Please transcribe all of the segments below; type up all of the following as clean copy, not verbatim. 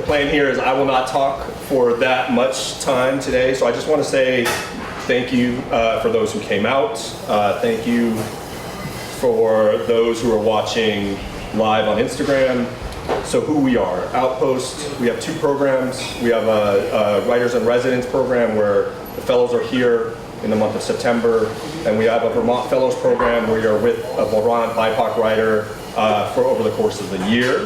plan here is I will not talk for that much time today, so I just want to say thank you for those who came out. Thank you for those who are watching live on Instagram. So who we are, Outpost, we have two programs. We have a Writers in Residence program where the fellows are here in the month of September, and we have a Vermont Fellows program where you're with a Vermont BIPOC writer for over the course of the year.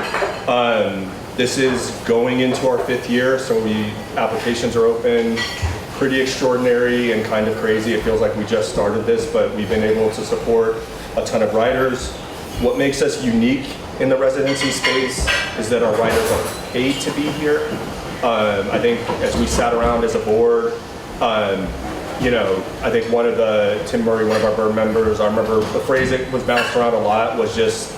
This is going into our 5th year, so applications are open. Pretty extraordinary and kind of crazy. It feels like we just started this, but we've been able to support a ton of writers. What makes us unique in the residency space is that our writers are paid to be here. I think as we sat around as a board, I think Tim Murray, one of our board members, I remember the phrase that was bounced around a lot was just,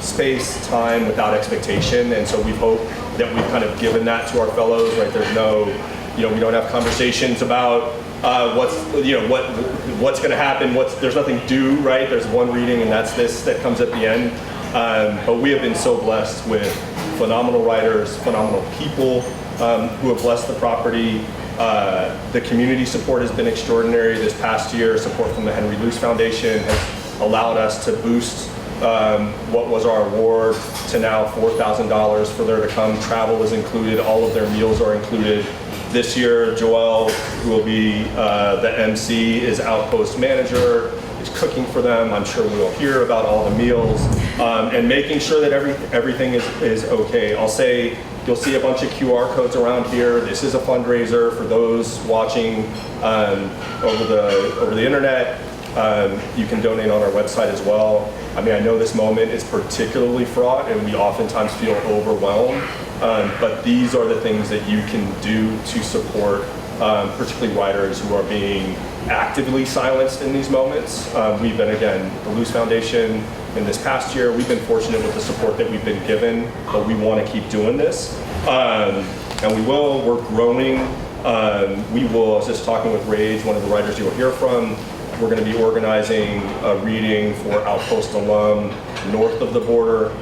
space, time without expectation. And so we hope that we've kind of given that to our fellows, right? There's no, we don't have conversations about what's going to happen. There's nothing due, right? There's one reading, and that's this that comes at the end. But we have been so blessed with phenomenal writers, phenomenal people who have blessed the property. The community support has been extraordinary. This past year, support from the Henry Luce Foundation has allowed us to boost what was our award to now $4,000 for there to come. Travel is included. All of their meals are included. This year, Joelle, who will be the MC, is Outpost manager, is cooking for them. I'm sure we'll hear about all the meals and making sure that everything is okay. I'll say you'll see a bunch of QR codes around here. This is a fundraiser for those watching over the internet. You can donate on our website as well. I mean, I know this moment is particularly fraught and we oftentimes feel overwhelmed, but these are the things that you can do to support particularly writers who are being actively silenced in these moments. We've been, again, the Luce Foundation in this past year, we've been fortunate with the support that we've been given, but we want to keep doing this. And we're growing. We will, I was just talking with Rage, one of the writers you'll hear from, we're going to be organizing a reading for Outpost alum north of the border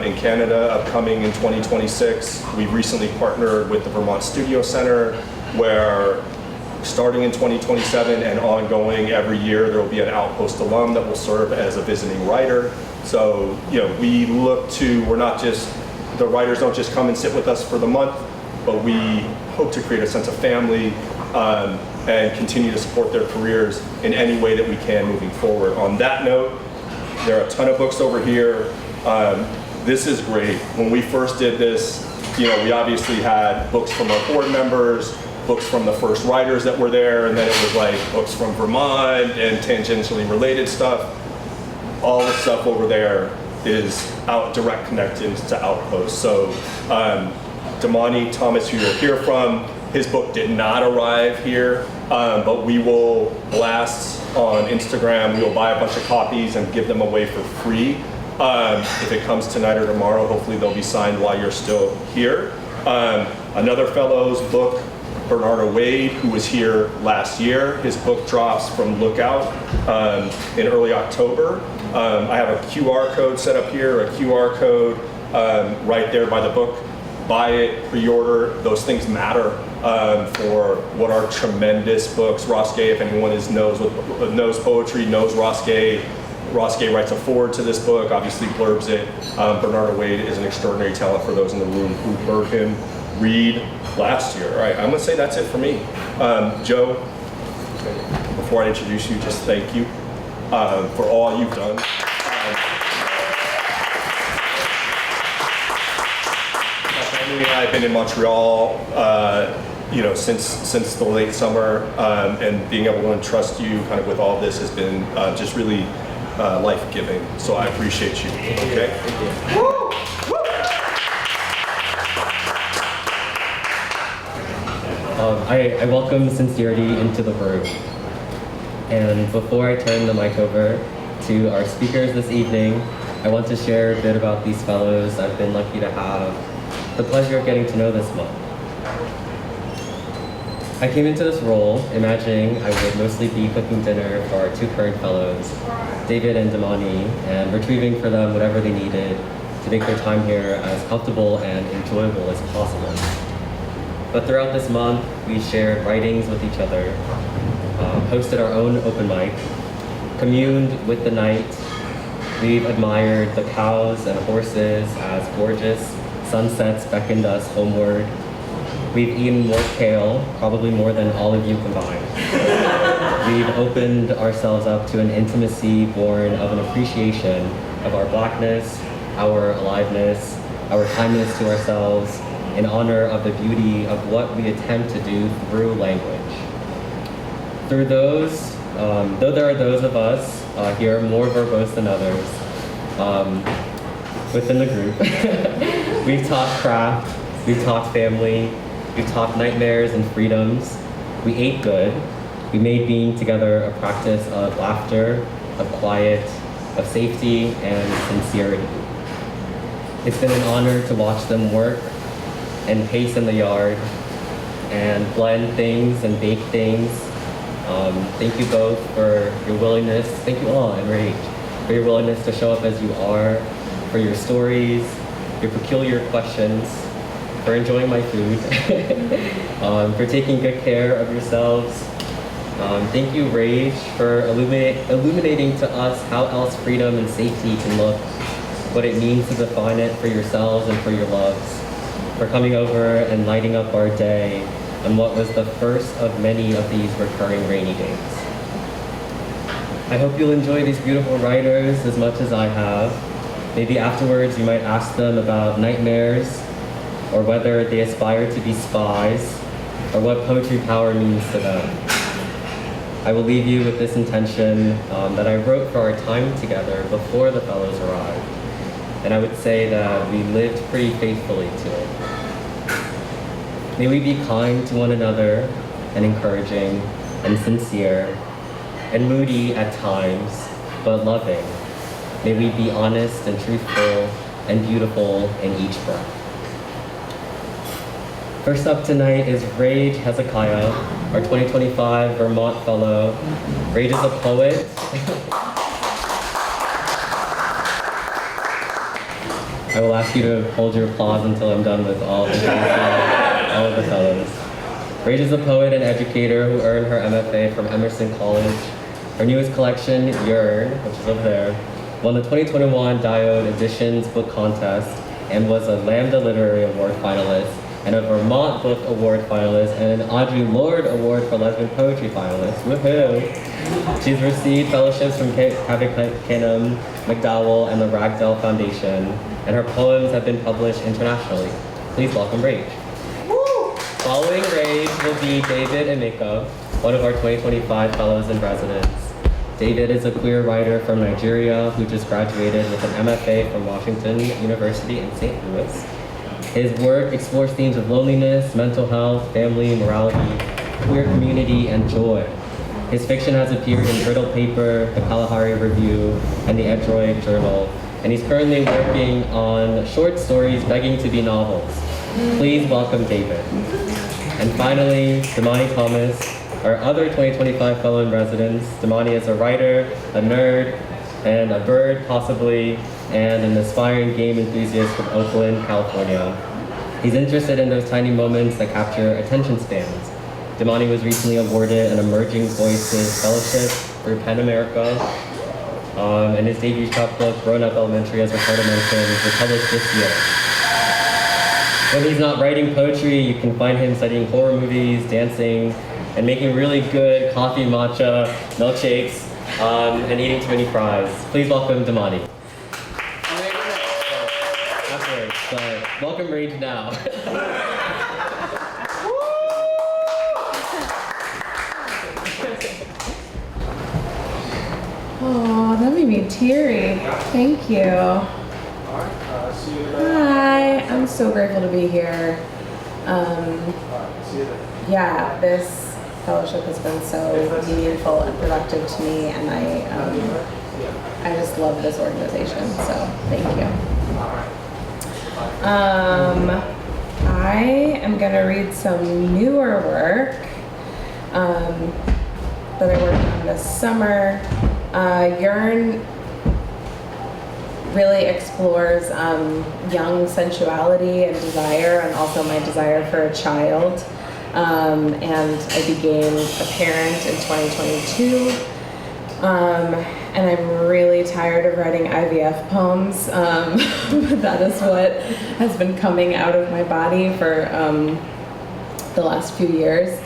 in Canada, upcoming in 2026. We've recently partnered with the Vermont Studio Center, where starting in 2027 and ongoing every year, there will be an Outpost alum that will serve as a visiting writer. So, we're not just, the writers don't just come and sit with us for the month, but we hope to create a sense of family and continue to support their careers in any way that we can moving forward. On that note, there are a ton of books over here. This is great. When we first did this, we obviously had books from our board members, books from the first writers that were there, and then it was like books from Vermont and tangentially related stuff. All the stuff over there is direct connected to Outpost. So Damani Thomas, who you'll hear from, his book did not arrive here, but we will blast on Instagram. We will buy a bunch of copies and give them away for free. If it comes tonight or tomorrow, hopefully they'll be signed while you're still here. Another fellow's book, Bernardo Wade, who was here last year. His book drops from Lookout in early October. I have a QR code set up here, a QR code right there by the book. Buy it, pre-order, those things matter for what are tremendous books. Ross Gay, if anyone knows poetry, knows Ross Gay. Ross Gay writes a foreword to this book, obviously blurbs it. Bernardo Wade is an extraordinary talent for those in the room who heard him read last year. All right, I'm gonna say that's it for me. Joe, before I introduce you, just thank you for all you've done. I've been in Montreal, since the late summer, and being able to entrust you kind of with all this has been just really life-giving. So I appreciate you. Okay. Thank you. Woo! Woo! I welcome sincerity into the room. And before I turn the mic over to our speakers this evening, I want to share a bit about these fellows I've been lucky to have the pleasure of getting to know this month. I came into this role imagining I would mostly be cooking dinner for our two current fellows, David and Damani, and retrieving for them whatever they needed to make their time here as comfortable and enjoyable as possible. But throughout this month, we shared writings with each other, hosted our own open mic, communed with the night. We've admired the cows and horses as gorgeous sunsets beckoned us homeward. We've eaten more kale, probably more than all of you combined. We've opened ourselves up to an intimacy born of an appreciation of our Blackness, our aliveness, our kindness to ourselves, in honor of the beauty of what we attempt to do through language. Through those, though there are those of us here more verbose than others within the group, we've talked craft, we've talked family, we've talked nightmares and freedoms, we ate good, we made being together a practice of laughter, of quiet, of safety, and sincerity. It's been an honor to watch them work and pace in the yard and blend things and bake things. Thank you both for your willingness, thank you all, and Rage, for your willingness to show up as you are, for your stories, your peculiar questions, for enjoying my food, for taking good care of yourselves. Thank you, Rage, for illuminating to us how else freedom and safety can look, what it means to define it for yourselves and for your loves, for coming over and lighting up our day on what was the first of many of these recurring rainy days. I hope you'll enjoy these beautiful writers as much as I have. Maybe afterwards you might ask them about nightmares, or whether they aspire to be spies, or what poetry power means to them. I will leave you with this intention that I wrote for our time together before the fellows arrived. And I would say that we lived pretty faithfully to it. May we be kind to one another and encouraging and sincere and moody at times, but loving. May we be honest and truthful and beautiful in each breath. First up tonight is Rage Hezekiah, our 2025 Vermont Fellow. Rage is a poet. I will ask you to hold your applause until I'm done with all of the fellows. Rage is a poet and educator who earned her MFA from Emerson College. Her newest collection, Yearn, which is over there, won the 2021 Diode Editions Book Contest and was a Lambda Literary Award finalist and a Vermont Book Award finalist and an Audre Lorde Award for Lesbian Poetry finalist. Woohoo! She's received fellowships from Kenham, McDowell, and the Ragdale Foundation, and her poems have been published internationally. Please welcome Rage. Woo! Following Rage will be David Emeka, one of our 2025 Fellows in Residence. David is a queer writer from Nigeria who just graduated with an MFA from Washington University in St. Louis. His work explores themes of loneliness, mental health, family, morality, queer community, and joy. His fiction has appeared in Brittle Paper, the Kalahari Review, and the Edroid Journal, and he's currently working on short stories begging to be novels. Please welcome David. And finally, Damani Thomas, our other 2025 Fellow in Residence. Damani is a writer, a nerd, and a bird, possibly, and an aspiring game enthusiast from Oakland, California. He's interested in those tiny moments that capture attention spans. Damani was recently awarded an Emerging Voices Fellowship through PEN America, and his debut short book, Grown Up Elementary, as Ricardo mentioned, was published this year. When he's not writing poetry, you can find him studying horror movies, dancing, and making really good coffee matcha milkshakes, and eating too many fries. Please welcome Damani. Welcome Rage now. Oh, that made me teary. Thank you. Hi, I'm so grateful to be here. Yeah, this fellowship has been so meaningful and productive to me, and I just love this organization, so thank you. I am gonna read some newer work that I worked on this summer. Yearn really explores young sensuality and desire, and also my desire for a child. And I became a parent in 2022. And I'm really tired of writing IVF poems, but that is what has been coming out of my body for the last few years.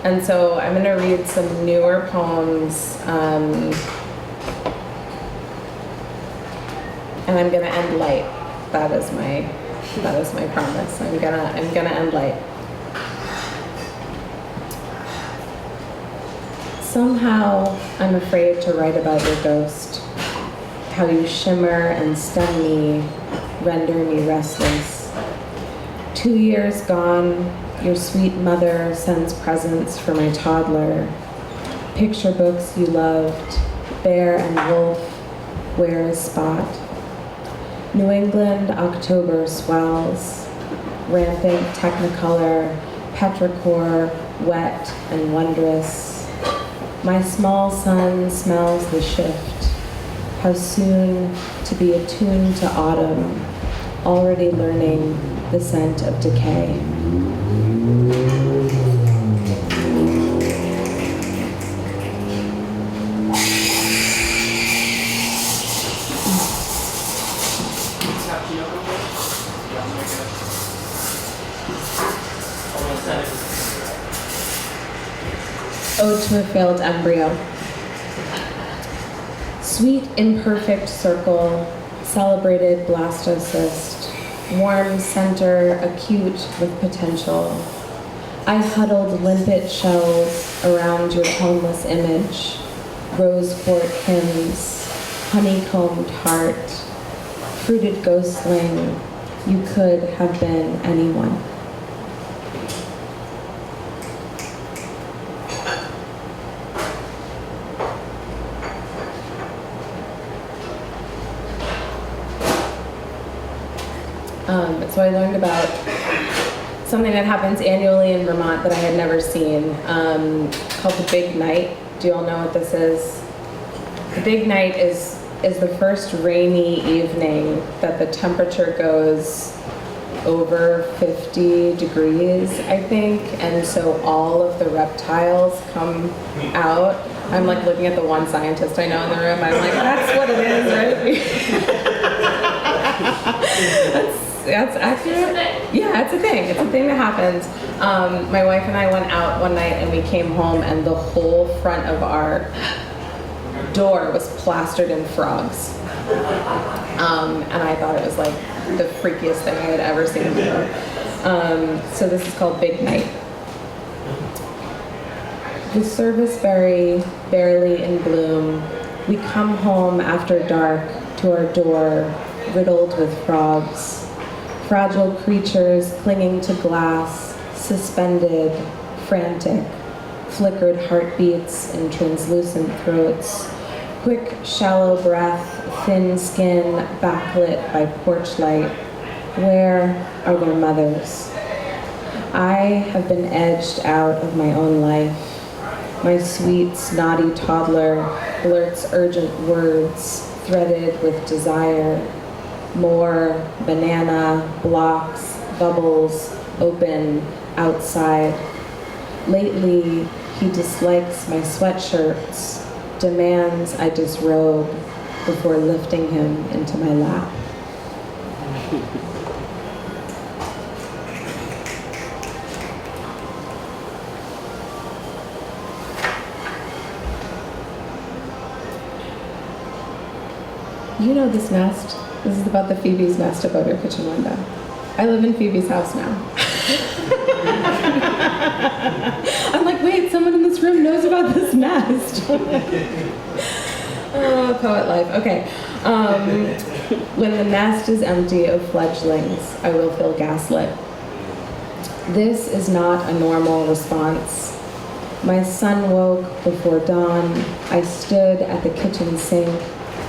And so I'm going to read some newer poems, and I'm going to end light. That is my promise. I'm gonna end light. Somehow I'm afraid to write about your ghost, how you shimmer and stun me, render me restless. 2 years gone, your sweet mother sends presents for my toddler. Picture books you loved, Bear and Wolf, Where is Spot? New England October swells, rampant technicolor, petrichor, wet and wondrous. My small son smells the shift, how soon to be attuned to autumn, already learning the scent of decay. Ode to a failed embryo. Sweet imperfect circle, celebrated blastocyst, warm center, acute with potential. I huddled limpet shells around your toneless image, rose quartz hymns, honeycombed heart, fruited ghostling. You could have been anyone. So I learned about something that happens annually in Vermont that I had never seen, called the Big Night. Do you all know what this is? The Big Night is the first rainy evening that the temperature goes over 50 degrees, I think, and so all of the reptiles come out. I'm like looking at the one scientist I know in the room. I'm like, that's what it is, right? That's accurate. Yeah, it's a thing. It's a thing that happens. My wife and I went out one night and we came home and the whole front of our door was plastered in frogs. And I thought it was like the freakiest thing I had ever seen before. So this is called Big Night. The serviceberry barely in bloom. We come home after dark to our door, riddled with frogs. Fragile creatures clinging to glass, suspended, frantic, flickered heartbeats in translucent throats, quick, shallow breath, thin skin backlit by porch light. Where are their mothers? I have been edged out of my own life. My sweet, snotty toddler blurts urgent words, threaded with desire. More banana, blocks, bubbles, open, outside. Lately, he dislikes my sweatshirts, demands I disrobe before lifting him into my lap. You know this nest. This is about the Phoebe's nest above your kitchen window. I live in Phoebe's house now. I'm like, wait, someone in this room knows about this nest. Oh, poet life. Okay. When the nest is empty of fledglings, I will feel gaslit. This is not a normal response. My son woke before dawn. I stood at the kitchen sink,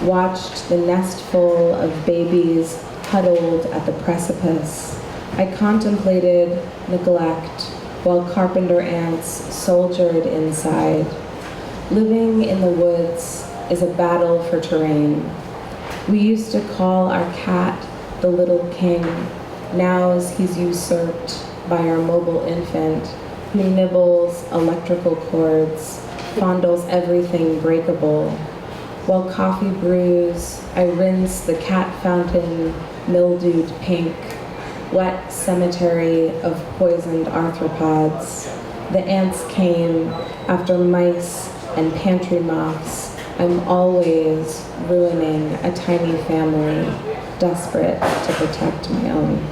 watched the nest full of babies huddled at the precipice. I contemplated neglect while carpenter ants soldiered inside. Living in the woods, is a battle for terrain. We used to call our cat the little king. Now he's usurped by our mobile infant who nibbles electrical cords, fondles everything breakable. While coffee brews, I rinse the cat fountain, mildewed pink, wet cemetery of poisoned arthropods. The ants came after mice and pantry moths. I'm always ruining a tiny family, desperate to protect my own.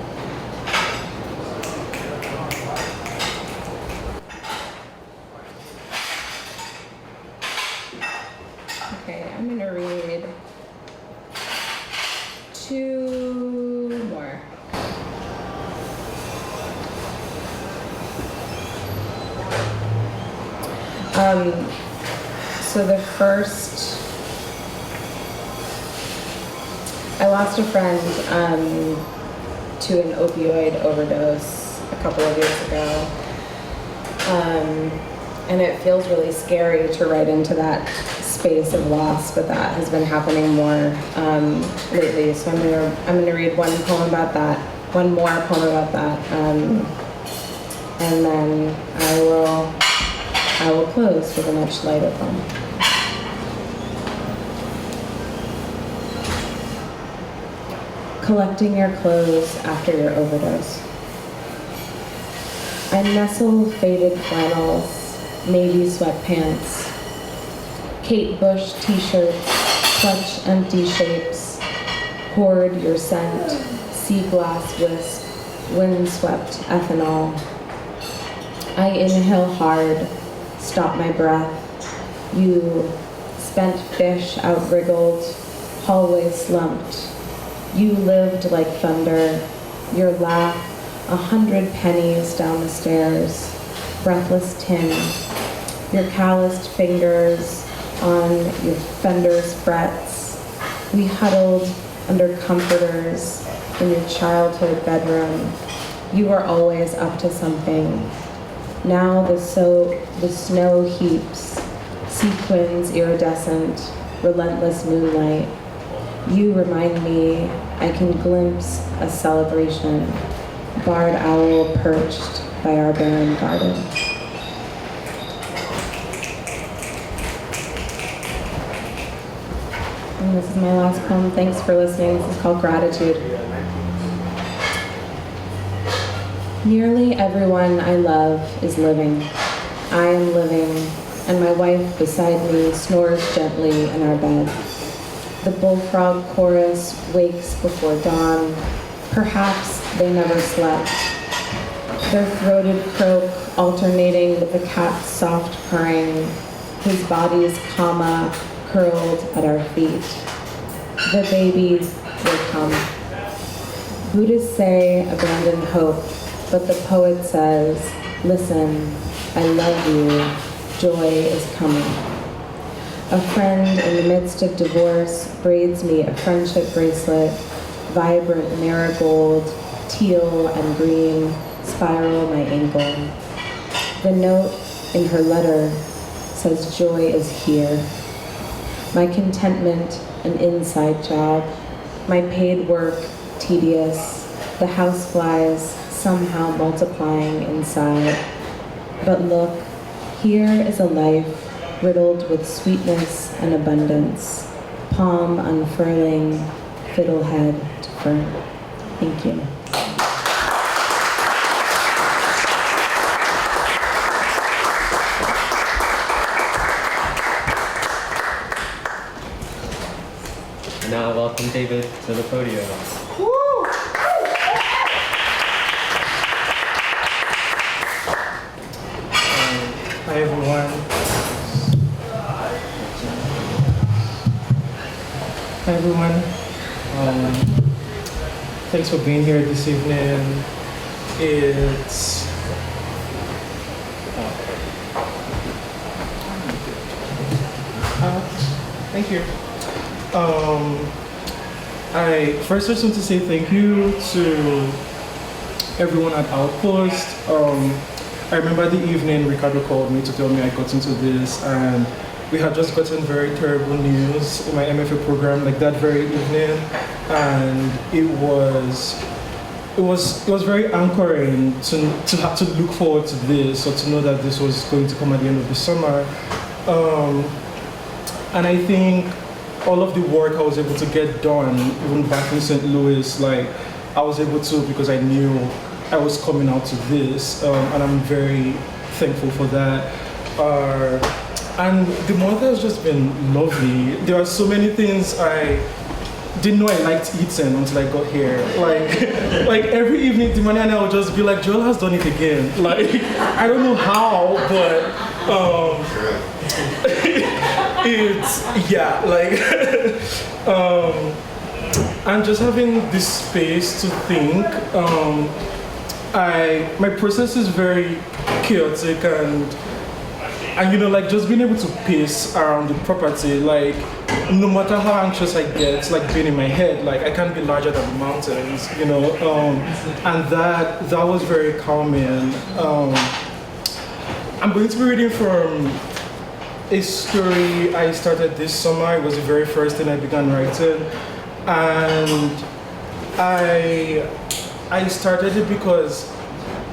Okay, I'm gonna read two more. So the first, I lost a friend to an opioid overdose a couple of years ago. And it feels really scary to write into that space of loss, but that has been happening more lately. So I'm gonna read one more poem about that, and then I will close with a much lighter poem. Collecting your clothes after your overdose. I nestle faded flannels, navy sweatpants, Kate Bush t-shirts, clutch empty shapes, hoard your scent, sea glass wisp, windswept ethanol. I inhale hard, stop my breath. You spent fish outwriggled, hallway slumped. You lived like thunder, your laugh 100 pennies down the stairs, breathless tin, your calloused fingers on your fender's frets. We huddled under comforters in your childhood bedroom. You were always up to something. Now the snow heaps, sequins iridescent, relentless moonlight. You remind me I can glimpse a celebration, barred owl perched by our barren garden. And this is my last poem. Thanks for listening. This is called Gratitude. Nearly everyone I love is living. I am living, and my wife beside me snores gently in our bed. The bullfrog chorus wakes before dawn. Perhaps they never slept. Their throated croak alternating with the cat's soft purring, his body's comma curled at our feet. The baby will come. Buddhists say abandon hope, but the poet says, listen, I love you, joy is coming. A friend in the midst of divorce braids me a friendship bracelet, vibrant marigold, teal and green, spiral my ankle. The note in her letter says joy is here. My contentment, an inside job. My paid work, tedious. The houseflies somehow multiplying inside. But look, here is a life riddled with sweetness and abundance, palm unfurling, fiddlehead to fern. Thank you. Now welcome David to the podium. Hi everyone. Hi everyone. Thanks for being here this evening. It's thank you. I first just want to say thank you to everyone at Outpost. I remember the evening Ricardo called me to tell me I got into this, and we had just gotten very terrible news in my MFA program, like that very evening, and it was very anchoring to have to look forward to this, or to know that this was going to come at the end of the summer. And I think all of the work I was able to get done, even back in St. Louis, like I was able to because I knew I was coming out to this, and I'm very thankful for that. And the month has just been lovely. There are so many things I didn't know I liked eating until I got here. Like every evening, the money and I would just be like, Joel has done it again. Like I don't know how, but it's and just having this space to think. My process is very chaotic and like just being able to pace around the property, like no matter how anxious I get, like being in my head, like I can't be larger than the mountains, and that was very calming. I'm going to be reading from a story I started this summer. It was the very first thing I began writing, and I started it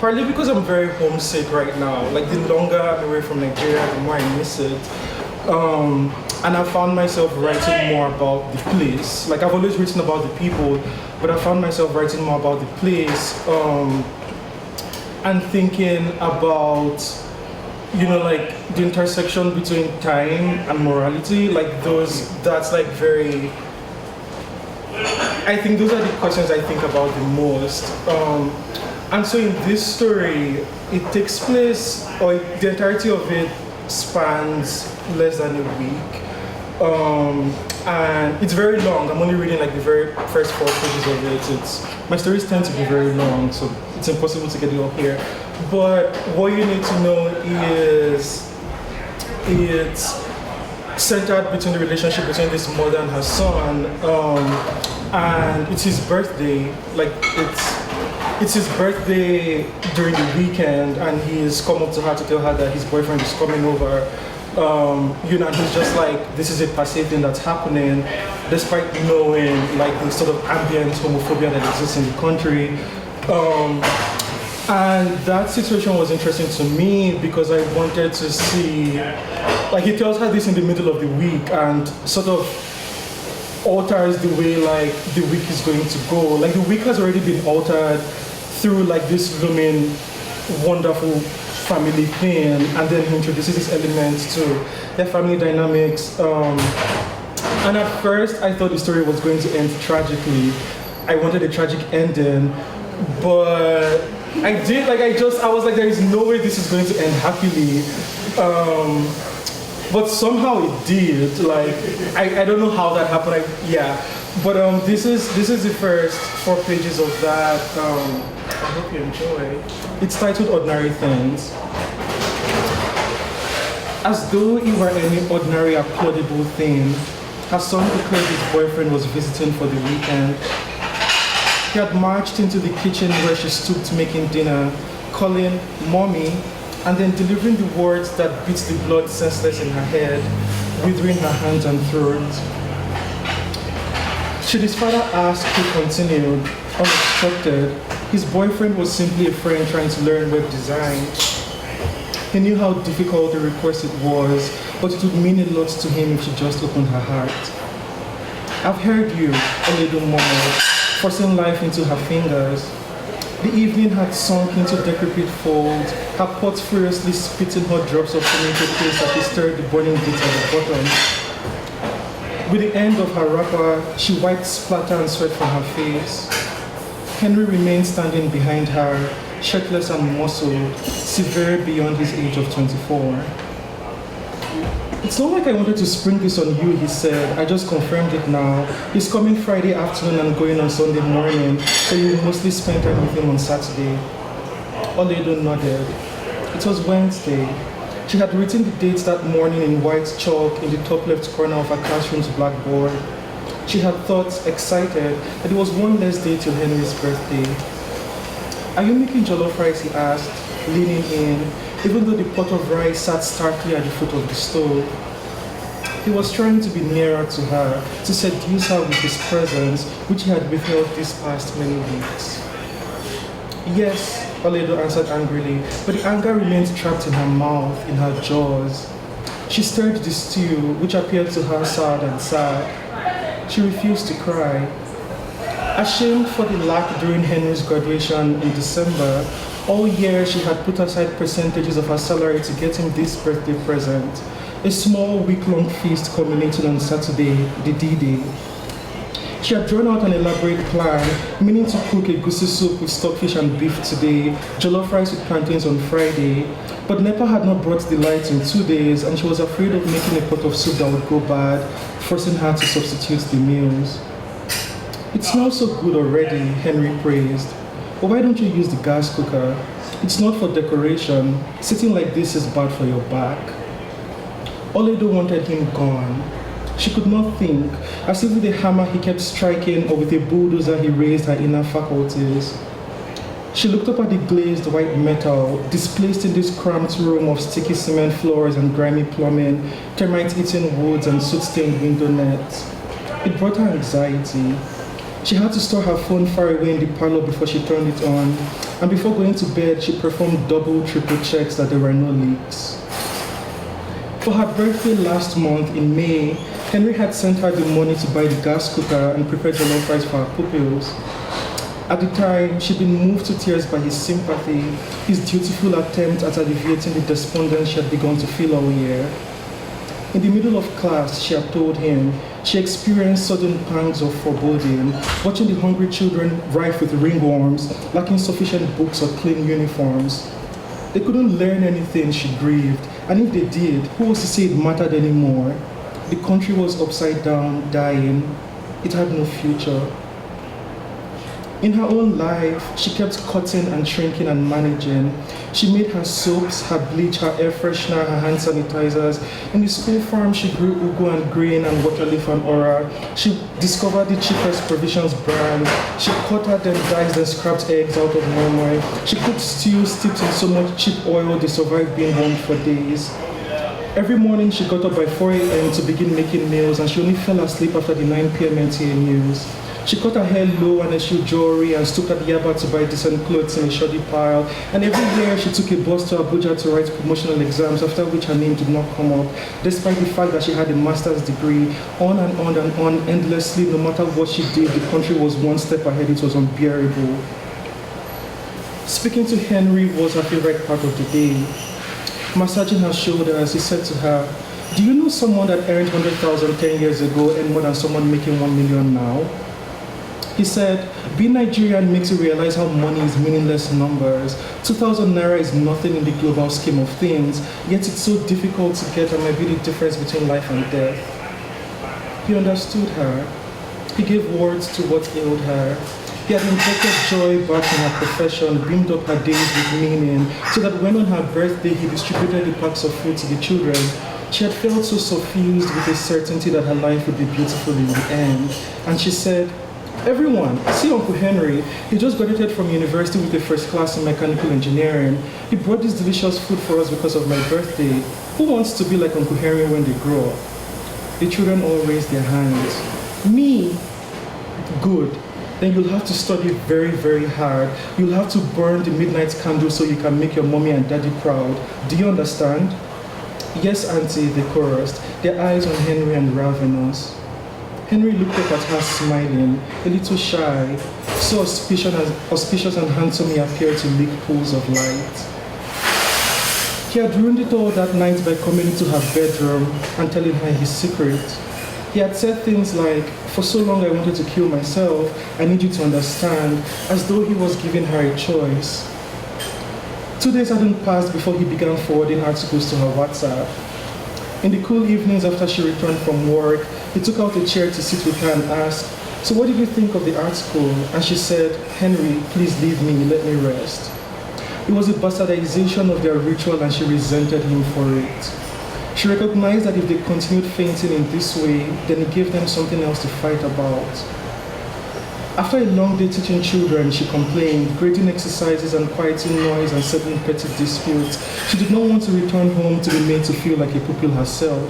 partly because I'm very homesick right now. Like the longer I'm away from Nigeria, the more I miss it. And I found myself writing more about the place. Like I've always written about the people, but I found myself writing more about the place, and thinking about, like the intersection between time and morality. Like that's like very, I think those are the questions I think about the most. And so in this story, it takes place, or the entirety of it spans less than a week. And it's very long. I'm only reading like the very first 4 pages of it. My stories tend to be very long, so it's impossible to get it all here. But what you need to know is it's centered between the relationship between this mother and her son, and it's his birthday. Like it's his birthday during the weekend, and he's come up to her to tell her that his boyfriend is coming over. And he's just like, this is a passive thing that's happening, despite knowing like the sort of ambient homophobia that exists in the country. And that situation was interesting to me because I wanted to see, like he tells her this in the middle of the week and sort of alters the way like the week is going to go. Like the week has already been altered through like this looming wonderful family thing, and then he introduces these elements to their family dynamics. And at first I thought the story was going to end tragically. I wanted a tragic ending, but I was like, there is no way this is going to end happily. But somehow it did. Like I don't know how that happened. But this is the first 4 pages of that. I hope you enjoy. It's titled Ordinary Things. As though it were any ordinary applaudable thing, her son declared his boyfriend was visiting for the weekend. He had marched into the kitchen where she stood making dinner, calling "Mommy," and then delivering the words that beat the blood senseless in her head, withering her hands and throat. Should his father ask, he continued, unobstructed, his boyfriend was simply a friend trying to learn web design. He knew how difficult the request it was, but it would mean a lot to him if she just opened her heart. I've heard you, Oledo murmured, forcing life into her fingers. The evening had sunk into decrepit folds, her pot furiously spitting hot drops of tomato paste as she stirred the boiling bits at the bottom. With the end of her wrapper, she wiped splatter and sweat from her face. Henry remained standing behind her, shirtless and muscled, severe beyond his age of 24. It's not like I wanted to spring this on you, he said. I just confirmed it now. He's coming Friday afternoon and going on Sunday morning, so you will mostly spend time with him on Saturday. Oledo nodded. It was Wednesday. She had written the dates that morning in white chalk in the top left corner of her classroom's blackboard. She had thought, excited, that it was one less day till Henry's birthday. Are you making jollof rice, he asked, leaning in, even though the pot of rice sat starkly at the foot of the stove. He was trying to be nearer to her, to seduce her with his presence, which he had withheld these past many weeks. Yes, Oledo answered angrily, but the anger remained trapped in her mouth, in her jaws. She stirred the stew, which appeared to her sour and sad. She refused to cry. Ashamed for the lack during Henry's graduation in December, all year she had put aside percentages of her salary to get him this birthday present, a small week-long feast culminating on Saturday, the D-Day. She had drawn out an elaborate plan, meaning to cook a goosey soup with stockfish and beef today, jollof rice with plantains on Friday, but NEPA had not brought the lights in 2 days and she was afraid of making a pot of soup that would go bad, forcing her to substitute the meals. It smells so good already, Henry praised. But why don't you use the gas cooker? It's not for decoration. Sitting like this is bad for your back. Oledo wanted him gone. She could not think, as if with a hammer he kept striking or with a bulldozer he raised her inner faculties. She looked up at the glazed white metal, displaced in this cramped room of sticky cement floors and grimy plumbing, termite-eaten woods and soot-stained window nets. It brought her anxiety. She had to store her phone far away in the parlor before she turned it on, and before going to bed, she performed double, triple checks that there were no leaks. For her birthday last month in May, Henry had sent her the money to buy the gas cooker and prepare jollof rice for her pupils. At the time, she'd been moved to tears by his sympathy, his dutiful attempt at alleviating the despondence she had begun to feel all year. In the middle of class, she had told him, she experienced sudden pangs of foreboding, watching the hungry children rife with ringworms, lacking sufficient books or clean uniforms. They couldn't learn anything, she grieved, and if they did, who was to say it mattered anymore? The country was upside down, dying. It had no future. In her own life, she kept cutting and shrinking and managing. She made her soaps, her bleach, her air freshener, her hand sanitizers. In the school farm, she grew ugu and grain and water leaf and ora. She discovered the cheapest provisions brand. She cuttered and diced and scrapped eggs out of Norway. She cooked stew steeped in so much cheap oil they survived being warmed for days. Every morning, she got up by 4 a.m. to begin making meals, and she only fell asleep after the 9 p.m. NTA news. She cut her hair low and eschewed jewelry and stooped at the Yaba to buy decent clothes in a shoddy pile. And every year she took a bus to Abuja to write promotional exams, after which her name did not come up, despite the fact that she had a master's degree. On and on and on, endlessly, no matter what she did, the country was one step ahead. It was unbearable. Speaking to Henry was her favorite part of the day. Massaging her shoulders, he said to her, "Do you know someone that earned 100,000 10 years ago and more than someone making 1 million now?" He said, "Being Nigerian makes you realize how money is meaningless numbers. 2,000 naira is nothing in the global scheme of things, yet it's so difficult to get and might be the difference between life and death." He understood her. He gave words to what ailed her. He had injected joy back in her profession, beamed up her days with meaning, so that when on her birthday he distributed the packs of food to the children, she had felt so suffused with the certainty that her life would be beautiful in the end. And she said, "Everyone, see Uncle Henry. He just graduated from university with a first class in mechanical engineering. He brought this delicious food for us because of my birthday. Who wants to be like Uncle Henry when they grow up?" The children all raised their hands. "Me." "Good. Then you'll have to study very, very hard. You'll have to burn the midnight candle so you can make your mommy and daddy proud. Do you understand?" "Yes, Auntie," they chorused, their eyes on Henry and ravenous. Henry looked up at her smiling, a little shy, so auspicious and handsome he appeared to lick pools of light. He had ruined it all that night by coming into her bedroom and telling her his secret. He had said things like, "For so long I wanted to kill myself, I need you to understand," as though he was giving her a choice. 2 days hadn't passed before he began forwarding articles to her WhatsApp. In the cool evenings after she returned from work, he took out a chair to sit with her and asked, "So what did you think of the article?" And she said, "Henry, please leave me, let me rest." It was a bastardization of their ritual and she resented him for it. She recognized that if they continued fainting in this way, then it gave them something else to fight about. After a long day teaching children, she complained, grading exercises and quieting noise and settling petty disputes. She did not want to return home to be made to feel like a pupil herself.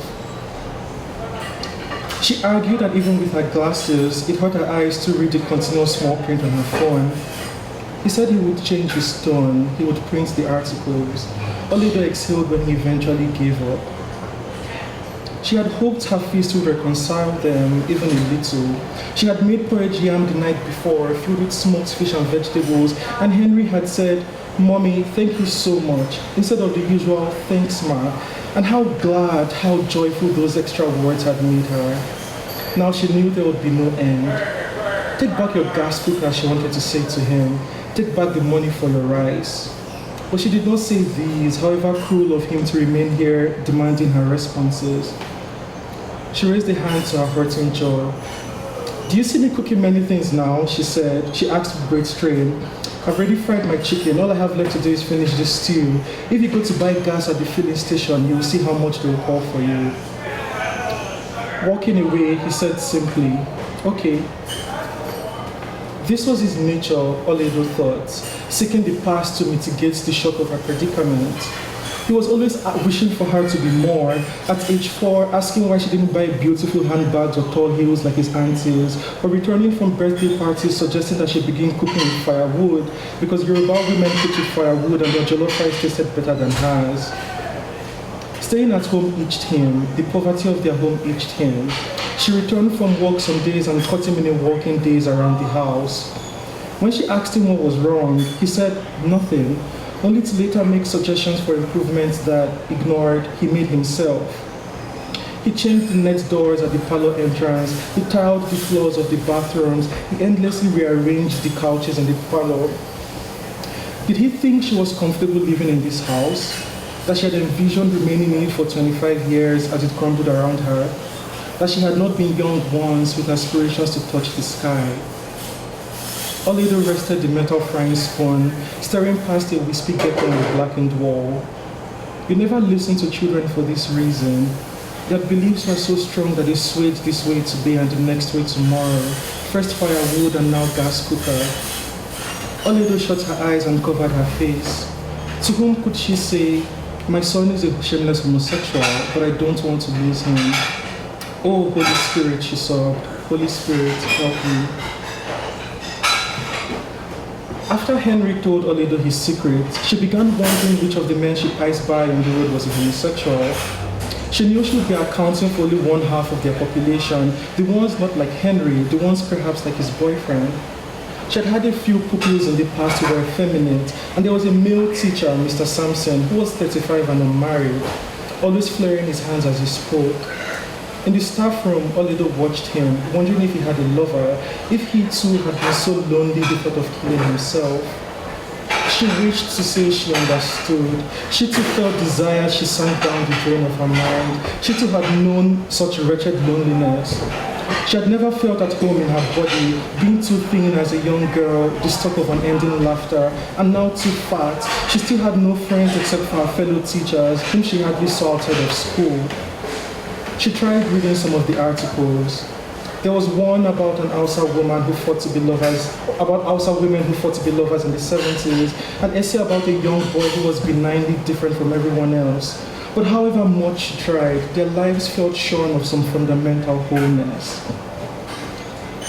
She argued that even with her glasses, it hurt her eyes to read the continuous small print on her phone. He said he would change his tone, he would print the articles. Oledo exhaled when he eventually gave up. She had hoped her feast would reconcile them, even a little. She had made porridge yam the night before, filled with smoked fish and vegetables, and Henry had said, "Mommy, thank you so much," instead of the usual "thanks, ma." And how glad, how joyful those extra words had made her. Now she knew there would be no end. "Take back your gas cooker," she wanted to say to him. "Take back the money for your rice." But she did not say these, however cruel of him to remain here demanding her responses. She raised a hand to her hurting jaw. "Do you see me cooking many things now?" she said. She asked with great strain. "I've already fried my chicken. All I have left to do is finish this stew. If you go to buy gas at the filling station, you will see how much they will call for you." Walking away, he said simply, "Okay." This was his nature, Oledo thought, seeking the past to mitigate the shock of her predicament. He was always wishing for her to be more. At age 4, asking why she didn't buy beautiful handbags or tall heels like his aunties, or returning from birthday parties suggesting that she begin cooking with firewood because Yoruba women cook with firewood and their jollof rice tasted better than hers. Staying at home itched him. The poverty of their home itched him. She returned from work some days and caught him in a walking daze around the house. When she asked him what was wrong, he said nothing, only to later make suggestions for improvements that, ignored, he made himself. He changed the net doors at the parlor entrance, he tiled the floors of the bathrooms, he endlessly rearranged the couches in the parlor. Did he think she was comfortable living in this house? That she had envisioned remaining in it for 25 years as it crumbled around her? That she had not been young once with aspirations to touch the sky? Oledo rested the metal frying spoon, staring past a wispy gecko on the blackened wall. You never listen to children for this reason. Their beliefs were so strong that they swayed this way today and the next way tomorrow. First firewood and now gas cooker. Oledo shut her eyes and covered her face. To whom could she say, "My son is a shameless homosexual, but I don't want to lose him"? "Oh, Holy Spirit," she sobbed. "Holy Spirit, help me." After Henry told Oledo his secret, she began wondering which of the men she passed by on the road was a homosexual. She knew she would be accounting for only one half of their population, the ones not like Henry, the ones perhaps like his boyfriend. She had had a few pupils in the past who were effeminate, and there was a male teacher, Mr. Sampson, who was 35 and unmarried, always flaring his hands as he spoke. In the staff room, Oledo watched him, wondering if he had a lover, if he too had been so lonely he thought of killing himself. She wished to say she understood. She too felt desire as she sank down the drain of her mind. She too had known such wretched loneliness. She had never felt at home in her body, being too thin as a young girl, the stock of unending laughter, and now too fat. She still had no friends except for her fellow teachers, whom she hardly saw outside of school. She tried reading some of the articles. There was one about an Hausa woman who fought to be lovers, about Hausa women who fought to be lovers in the 70s, an essay about a young boy who was benignly different from everyone else. But however much she tried, their lives felt shorn of some fundamental wholeness.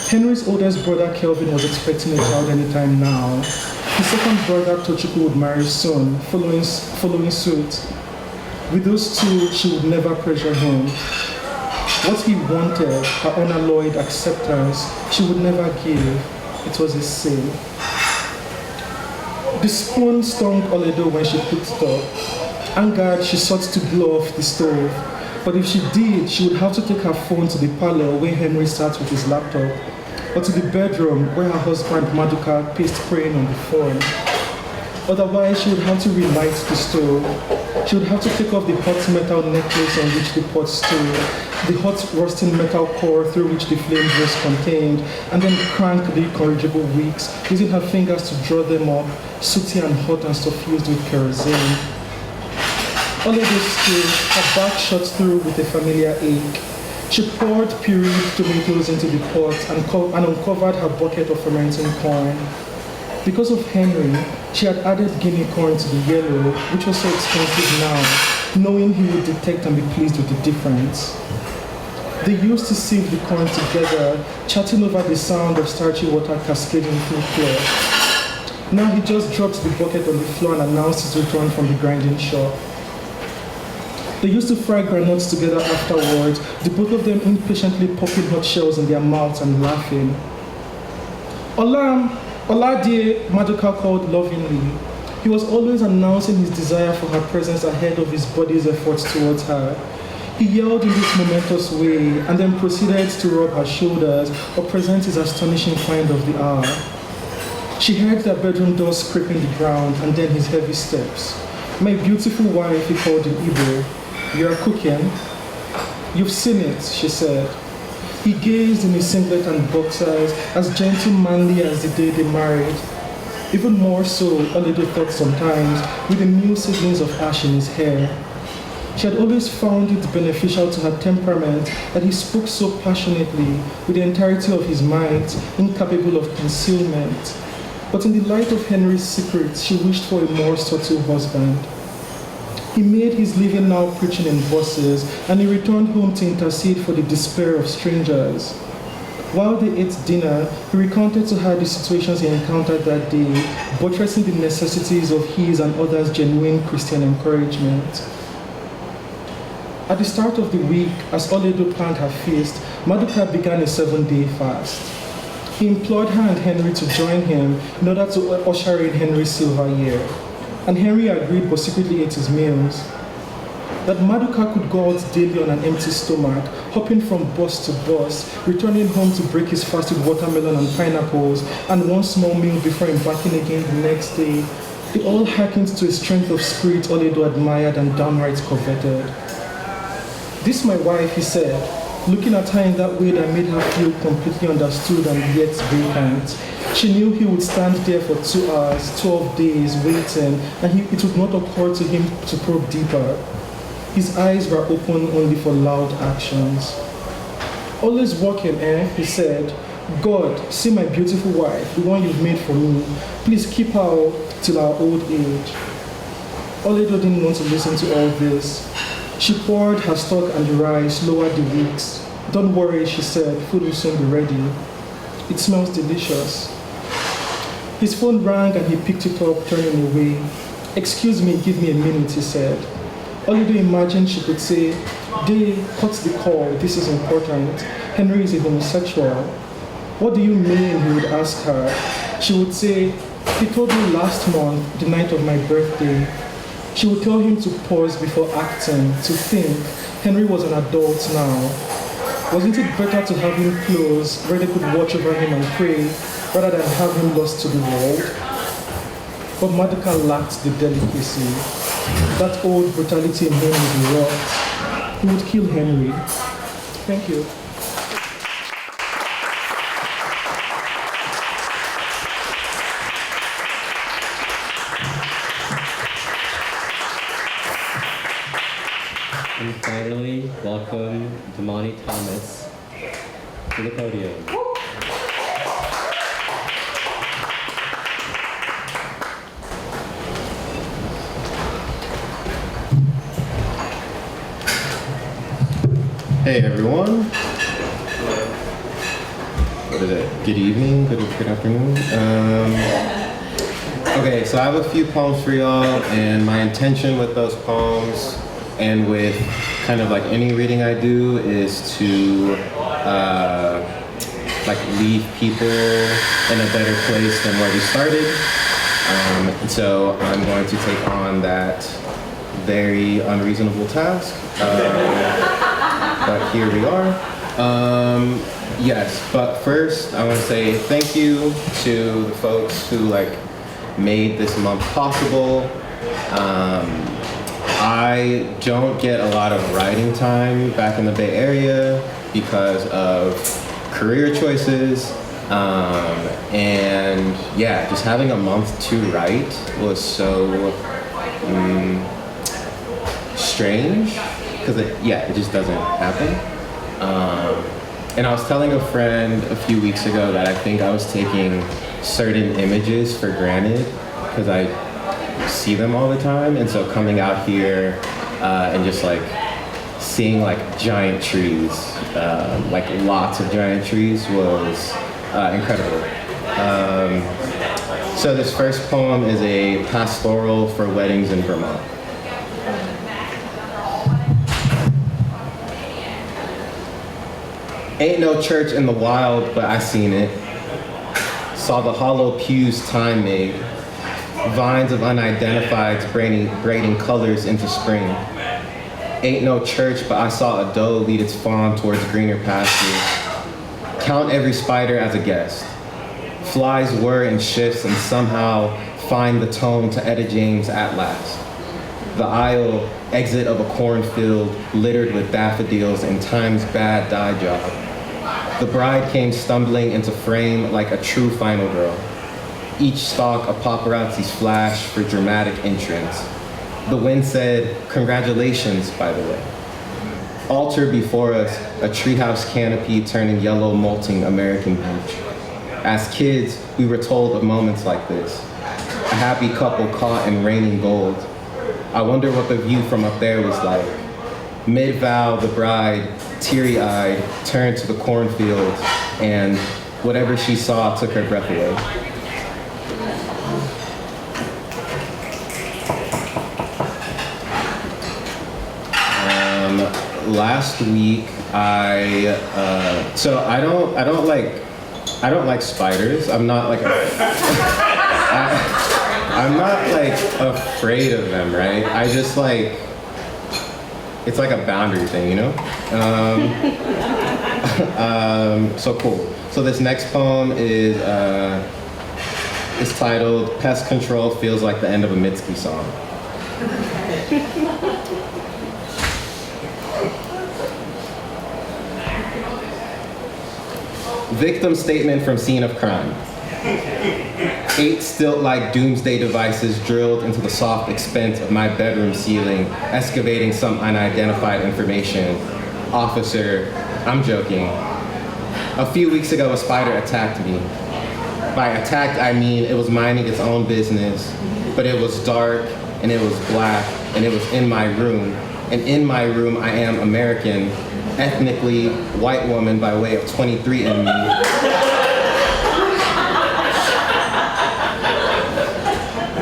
Henry's oldest brother Kelvin was expecting a child anytime now. His second brother Tochukwu would marry soon, following suit. With those two, she would never pressure him. What he wanted, her unalloyed acceptance, she would never give. It was a sin. The spoon stung Oledo when she picked it up. Angered, she sought to blow off the stove. But if she did, she would have to take her phone to the parlor where Henry sat with his laptop, or to the bedroom where her husband Maduka paced praying on the phone. Otherwise, she would have to relight the stove. She would have to take off the hot metal necklace on which the pot stood, the hot rusting metal core through which the flames was contained, and then crank the incorrigible wicks, using her fingers to draw them up, sooty and hot and suffused with kerosene. Oledo stood, her back shot through with a familiar ache. She poured pureed tomatoes into the pot and uncovered her bucket of fermenting corn. Because of Henry, she had added guinea corn to the yellow, which was so expensive now, knowing he would detect and be pleased with the difference. They used to sieve the corn together, chatting over the sound of starchy water cascading through floor. Now he just drops the bucket on the floor and announces his return from the grinding shop. They used to fry granules together afterwards, the both of them impatiently popping hot shells in their mouths and laughing. Olade, Maduka called lovingly. He was always announcing his desire for her presence ahead of his body's efforts towards her. He yelled in this momentous way and then proceeded to rub her shoulders or present his astonishing find of the hour. She heard their bedroom door scraping the ground and then his heavy steps. "My beautiful wife," he called in Igbo. "You are cooking?" "You've seen it," she said. He gazed in his singlet and boxers, as gentlemanly as the day they married. Even more so, Oledo thought sometimes, with the new seedlings of ash in his hair. She had always found it beneficial to her temperament that he spoke so passionately, with the entirety of his might, incapable of concealment. But in the light of Henry's secrets, she wished for a more subtle husband. He made his living now preaching in buses, and he returned home to intercede for the despair of strangers. While they ate dinner, he recounted to her the situations he encountered that day, buttressing the necessities of his and others' genuine Christian encouragement. At the start of the week, as Oledo planned her feast, Maduka began a 7-day fast. He implored her and Henry to join him in order to usher in Henry's silver year. And Henry agreed but secretly ate his meals. That Maduka could go out daily on an empty stomach, hopping from bus to bus, returning home to break his fast with watermelon and pineapples, and one small meal before embarking again the next day, they all hearkened to a strength of spirit Oledo admired and downright coveted. "This my wife," he said, looking at her in that way that made her feel completely understood and yet vacant. She knew he would stand there for 2 hours, 12 days, waiting, and it would not occur to him to probe deeper. His eyes were open only for loud actions. "Always working, eh?" he said. "God, see my beautiful wife, the one you've made for me. Please keep her till our old age." Oledo didn't want to listen to all this. She poured her stock and the rice, lowered the wicks. "Don't worry," she said, "food will soon be ready. It smells delicious." His phone rang and he picked it up, turning away. "Excuse me, give me a minute," he said. Oledo imagined she could say, "Day, cut the call, this is important. Henry is a homosexual." "What do you mean?" he would ask her. She would say, "He told me last month, the night of my birthday." She would tell him to pause before acting, to think. Henry was an adult now. Wasn't it better to have him close, where they could watch over him and pray, rather than have him lost to the world? But Maduka lacked the delicacy. That old brutality in him would rot. He would kill Henry. Thank you. And finally, welcome Damani Thomas to the podium. Hey everyone. What is it? Good evening, good afternoon. Okay, so I have a few poems for y'all, and my intention with those poems and with kind of like any reading I do is to like leave people in a better place than where we started. And so I'm going to take on that very unreasonable task. But here we are. Yes, but first I want to say thank you to the folks who like made this month possible. I don't get a lot of writing time back in the Bay Area because of career choices. And yeah, just having a month to write was so strange because it just doesn't happen. And I was telling a friend a few weeks ago that I think I was taking certain images for granted because I see them all the time, and so coming out here and just like seeing like giant trees like lots of giant trees was incredible. So this first poem is a pastoral for weddings in Vermont. Ain't no church in the wild, but I seen it. Saw the hollow pews time made, vines of unidentifieds braiding colors into spring. Ain't no church, but I saw a doe lead its fawn towards greener pastures. Count every spider as a guest. Flies whir in shifts and somehow find the tone to Etta James at last. The aisle, exit of a cornfield littered with daffodils in time's bad dye job. The bride came stumbling into frame like a true final girl. Each stalk a paparazzi's flash for dramatic entrance. The wind said, "Congratulations, by the way." Altar before us, a treehouse canopy turning yellow molting American beach. As kids, we were told of moments like this. A happy couple caught in raining gold. I wonder what the view from up there was like. Mid-vow, the bride, teary-eyed, turned to the cornfield, and whatever she saw took her breath away. Last week, I don't like spiders. I'm not like I'm not like afraid of them, right? I just like, it's like a boundary thing, you know? So cool. So this next poem is titled "Pest Control Feels Like the End of a Mitski Song." Victim statement from scene of crime. 8 stilt-like doomsday devices drilled into the soft expense of my bedroom ceiling, excavating some unidentified information. Officer, I'm joking. A few weeks ago, a spider attacked me. By attacked, I mean it was minding its own business, but it was dark, and it was black, and it was in my room. And in my room, I am American, ethnically white woman by way of 23andMe.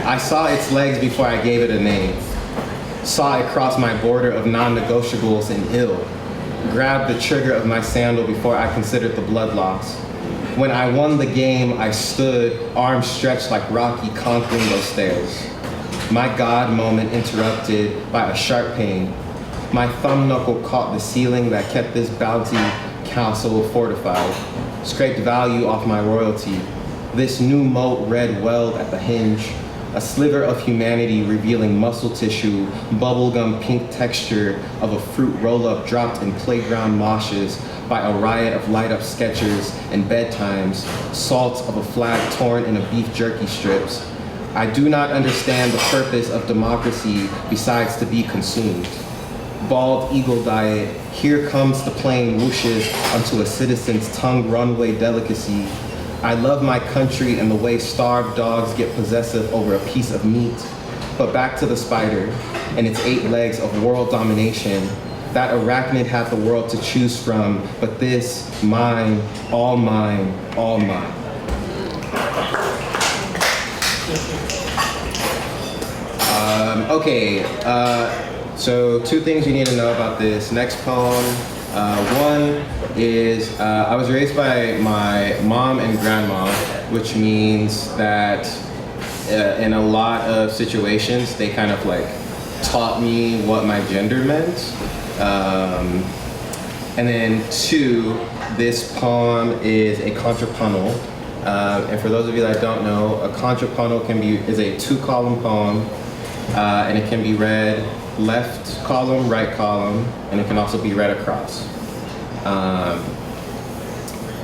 I saw its legs before I gave it a name. Saw it cross my border of non-negotiables and ill. Grabbed the trigger of my sandal before I considered the blood loss. When I won the game, I stood, arms stretched like Rocky conquering those stairs. My God moment interrupted by a sharp pain. My thumb knuckle caught the ceiling that kept this bounty castle fortified. Scraped value off my royalty. This new moat red welled at the hinge. A sliver of humanity revealing muscle tissue, bubblegum pink texture of a fruit roll-up dropped in playground moshes by a riot of light-up Skechers and bedtimes, salt of a flag torn in a beef jerky strips. I do not understand the purpose of democracy besides to be consumed. Bald eagle diet, here comes the plane whooshes onto a citizen's tongue runway delicacy. I love my country and the way starved dogs get possessive over a piece of meat. But back to the spider and its 8 legs of world domination. That arachnid had the world to choose from, but this, mine, all mine, all mine. So 2 things you need to know about this next poem. One is I was raised by my mom and grandma, which means that in a lot of situations, they kind of like taught me what my gender meant. And then 2, this poem is a contrapuntal. And for those of you that don't know, a contrapuntal is a 2-column poem, and it can be read left column, right column, and it can also be read across.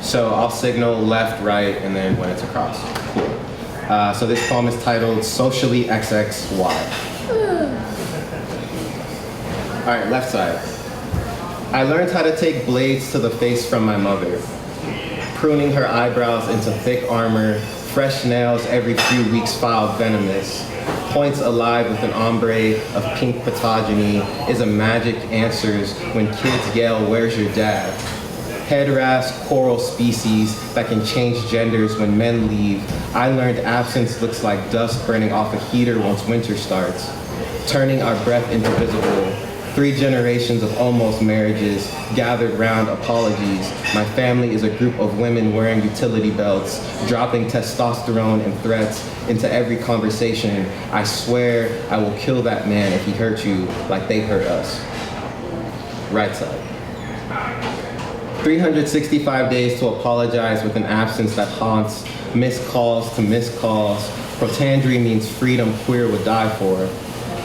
So I'll signal left, right, and then when it's across. Cool. So this poem is titled Socially XXY. All right, left side. I learned how to take blades to the face from my mother, pruning her eyebrows into thick armor, fresh nails every few weeks filed venomous, points alive with an ombre of pink patogeny is a magic answers when kids yell, "Where's your dad?" head rasp coral species that can change genders when men leave. I learned absence looks like dust burning off a heater once winter starts, turning our breath into visible. 3 generations of almost marriages gathered round apologies. My family is a group of women wearing utility belts, dropping testosterone and threats into every conversation. I swear I will kill that man if he hurt you like they hurt us. Right side. 365 days to apologize with an absence that haunts, missed calls to missed calls. Protandry means freedom queer would die for.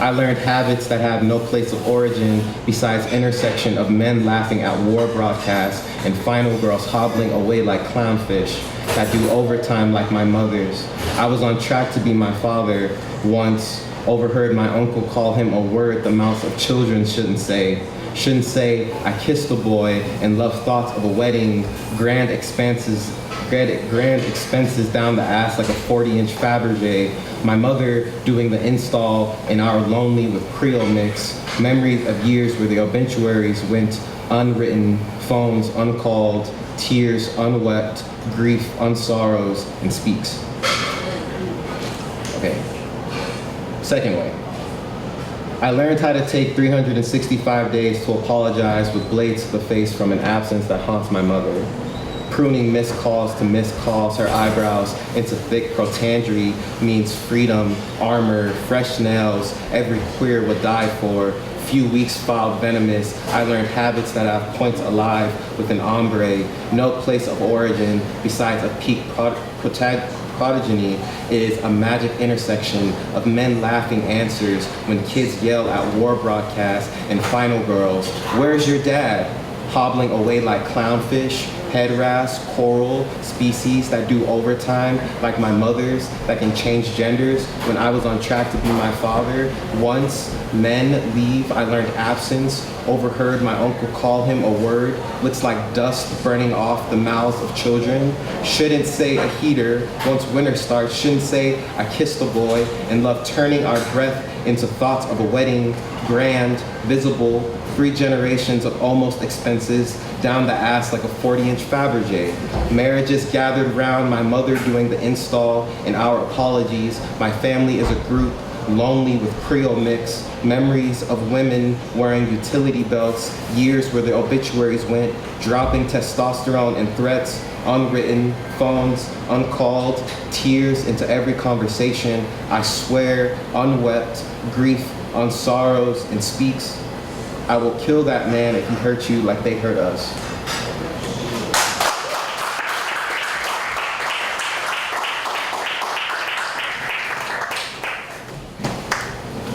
I learned habits that have no place of origin besides intersection of men laughing at war broadcasts and final girls hobbling away like clownfish that do overtime like my mother's. I was on track to be my father once, overheard my uncle call him a word the mouths of children shouldn't say. Shouldn't say, I kissed a boy and love thoughts of a wedding, grand expenses down the ass like a 40-inch Fabergé. My mother doing the install in our lonely with Creole mix. Memories of years where the obituaries went unwritten, phones uncalled, tears unwept, grief unsorrows, and speaks. Okay. Second way. I learned how to take 365 days to apologize with blades to the face from an absence that haunts my mother. Pruning missed calls to missed calls, her eyebrows into thick protandry means freedom, armor, fresh nails, every queer would die for. Few weeks filed venomous, I learned habits that have points alive with an ombre, no place of origin besides a peak progeny is a magic intersection of men laughing answers when kids yell at war broadcasts and final girls, where's your dad? Hobbling away like clownfish, head rasp, coral, species that do overtime like my mother's that can change genders when I was on track to be my father. Once men leave, I learned absence, overheard my uncle call him a word, looks like dust burning off the mouths of children. Shouldn't say a heater once winter starts, shouldn't say I kissed a boy and love turning our breath into thoughts of a wedding, grand, visible, 3 generations of almost expenses down the ass like a 40-inch Fabergé. Marriages gathered round, my mother doing the install and our apologies. My family is a group, lonely with Creole mix, memories of women wearing utility belts, years where the obituaries went, dropping testosterone and threats, unwritten, phones, uncalled, tears into every conversation. I swear, unwept, grief, unsorrows, and speaks. I will kill that man if he hurt you like they hurt us.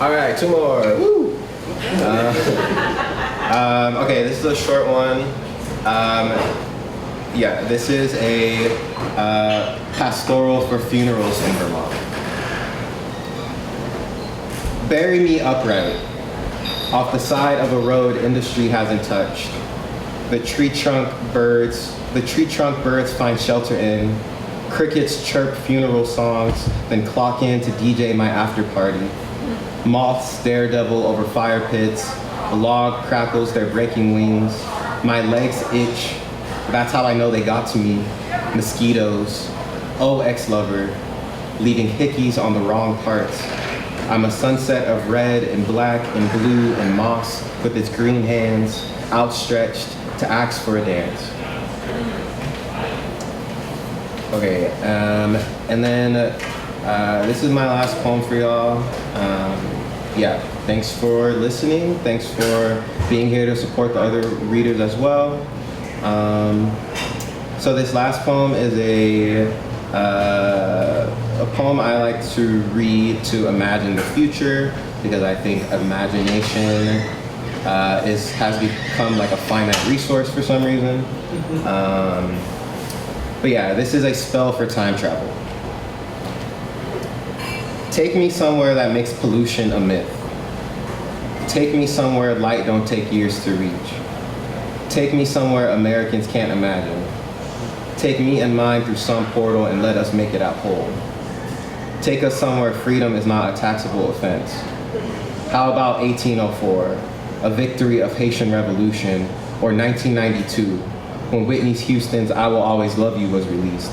All right, 2 more. Woo! Okay, this is a short one. Yeah, this is a pastoral for funerals in Vermont. Bury me upright, off the side of a road industry hasn't touched. The tree trunk birds find shelter in. Crickets chirp funeral songs, then clock in to DJ my after party. Moths daredevil over fire pits. A log crackles their breaking wings. My legs itch. That's how I know they got to me. Mosquitoes. Oh, ex-lover. Leaving hickeys on the wrong parts. I'm a sunset of red and black and blue and moss with its green hands outstretched to ask for a dance. Okay, and then this is my last poem for y'all. Yeah, thanks for listening. Thanks for being here to support the other readers as well. So this last poem is a poem I like to read to imagine the future, because I think imagination has become like a finite resource for some reason. But yeah, this is a spell for time travel. Take me somewhere that makes pollution a myth. Take me somewhere light don't take years to reach. Take me somewhere Americans can't imagine. Take me and mine through some portal and let us make it out whole. Take us somewhere freedom is not a taxable offense. How about 1804, a victory of Haitian Revolution, or 1992, when Whitney Houston's I Will Always Love You was released.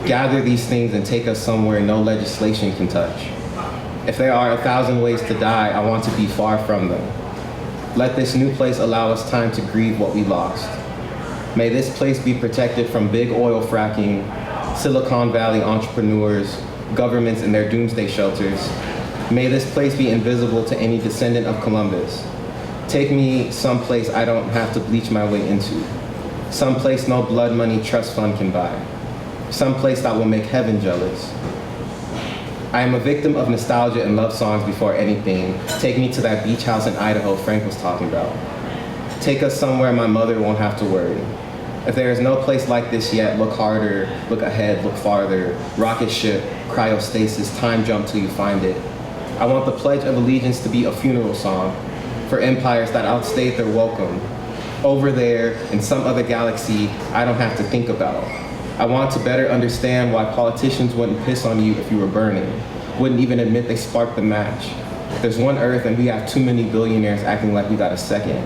Gather these things and take us somewhere no legislation can touch. If there are 1,000 ways to die, I want to be far from them. Let this new place allow us time to grieve what we lost. May this place be protected from big oil fracking, Silicon Valley entrepreneurs, governments and their doomsday shelters. May this place be invisible to any descendant of Columbus. Take me someplace I don't have to bleach my way into. Someplace no blood money trust fund can buy. Someplace that will make heaven jealous. I am a victim of nostalgia and love songs before anything. Take me to that beach house in Idaho Frank was talking about. Take us somewhere my mother won't have to worry. If there is no place like this yet, look harder, look ahead, look farther. Rocket ship, cryostasis, time jump till you find it. I want the Pledge of Allegiance to be a funeral song for empires that outstayed their welcome. Over there, in some other galaxy, I don't have to think about. I want to better understand why politicians wouldn't piss on you if you were burning, wouldn't even admit they sparked the match. There's one Earth and we have too many billionaires acting like we got a second.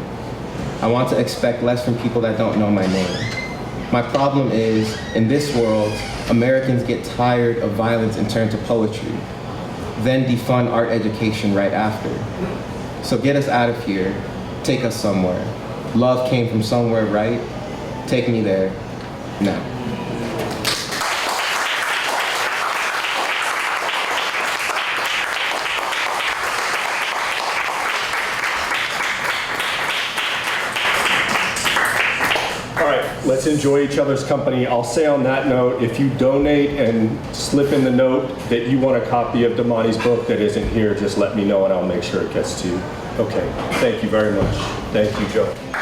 I want to expect less from people that don't know my name. My problem is, in this world, Americans get tired of violence and turn to poetry, then defund art education right after. So get us out of here, take us somewhere. Love came from somewhere, right? Take me there, now. Let's enjoy each other's company. I'll say on that note, if you donate and slip in the note that you want a copy of Damani's book that isn't here, just let me know and I'll make sure it gets to you. Okay, thank you very much. Thank you, Joe.